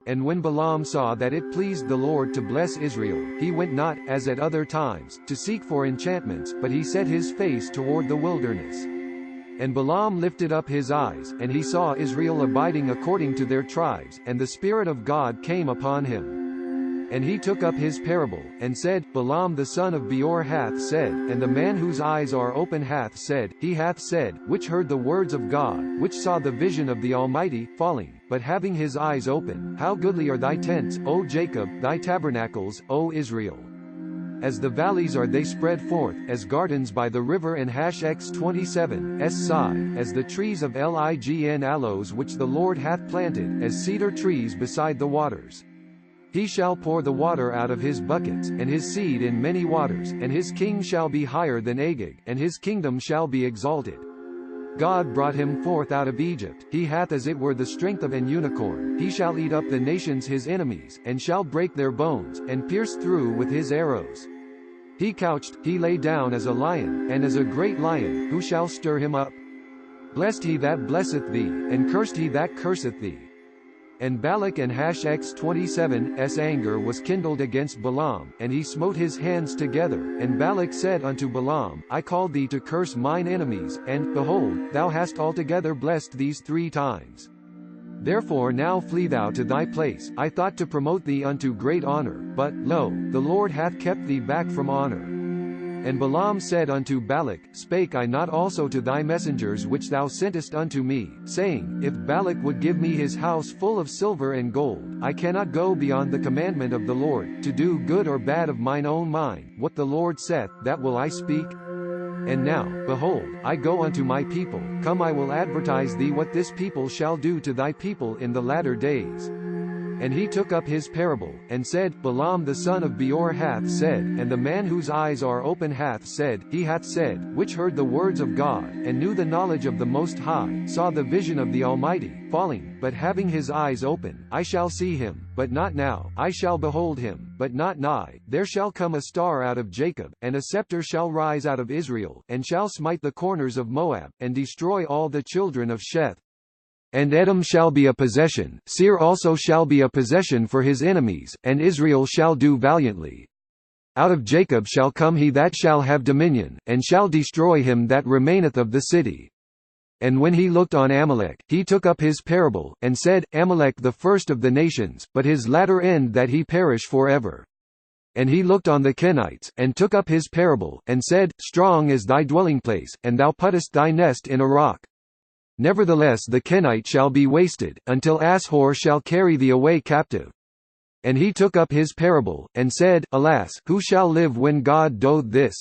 And when Balaam saw that it pleased the Lord to bless Israel, he went not, as at other times, to seek for enchantments, but he set his face toward the wilderness. And Balaam lifted up his eyes, and he saw Israel abiding according to their tribes, and the Spirit of God came upon him. And he took up his parable, and said, Balaam the son of Beor hath said, and the man whose eyes are open hath said, he hath said, which heard the words of God, which saw the vision of the Almighty, falling, but having his eyes open, how goodly are thy tents, O Jacob, thy tabernacles, O Israel! As the valleys are they spread forth, as gardens by the river, and #27, as the trees of lign aloes which the Lord hath planted, as cedar trees beside the waters. He shall pour the water out of his buckets, and his seed in many waters, and his king shall be higher than Agag, and his kingdom shall be exalted. God brought him forth out of Egypt, he hath as it were the strength of an unicorn, he shall eat up the nations his enemies, and shall break their bones, and pierce through with his arrows. He couched, he lay down as a lion, and as a great lion, who shall stir him up? Blessed he that blesseth thee, and cursed he that curseth thee. And Balak and #27's anger was kindled against Balaam, and he smote his hands together, and Balak said unto Balaam, I called thee to curse mine enemies, and, behold, thou hast altogether blessed these 3 times. Therefore now flee thou to thy place, I thought to promote thee unto great honor, but, lo, the Lord hath kept thee back from honor. And Balaam said unto Balak, Spake I not also to thy messengers which thou sentest unto me, saying, If Balak would give me his house full of silver and gold, I cannot go beyond the commandment of the Lord, to do good or bad of mine own mind, what the Lord saith, that will I speak? And now, behold, I go unto my people, come I will advertise thee what this people shall do to thy people in the latter days. And he took up his parable, and said, Balaam the son of Beor hath said, and the man whose eyes are open hath said, he hath said, which heard the words of God, and knew the knowledge of the Most High, saw the vision of the Almighty, falling, but having his eyes open, I shall see him, but not now, I shall behold him, but not nigh. There shall come a star out of Jacob, and a sceptre shall rise out of Israel, and shall smite the corners of Moab, and destroy all the children of Sheth. And Edom shall be a possession, Seir also shall be a possession for his enemies, and Israel shall do valiantly. Out of Jacob shall come he that shall have dominion, and shall destroy him that remaineth of the city. And when he looked on Amalek, he took up his parable, and said, Amalek the first of the nations, but his latter end that he perish for ever. And he looked on the Kenites, and took up his parable, and said, Strong is thy dwelling place, and thou puttest thy nest in a rock. Nevertheless the Kenite shall be wasted, until Ashur shall carry thee away captive. And he took up his parable, and said, Alas, who shall live when God doth this?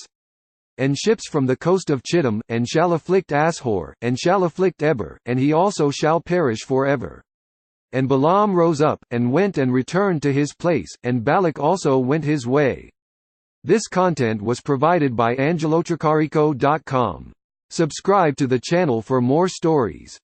And ships from the coast of Chittim, and shall afflict Ashur, and shall afflict Eber, and he also shall perish for ever. And Balaam rose up, and went and returned to his place, and Balak also went his way. This content was provided by angelotricarico.com. Subscribe to the channel for more stories.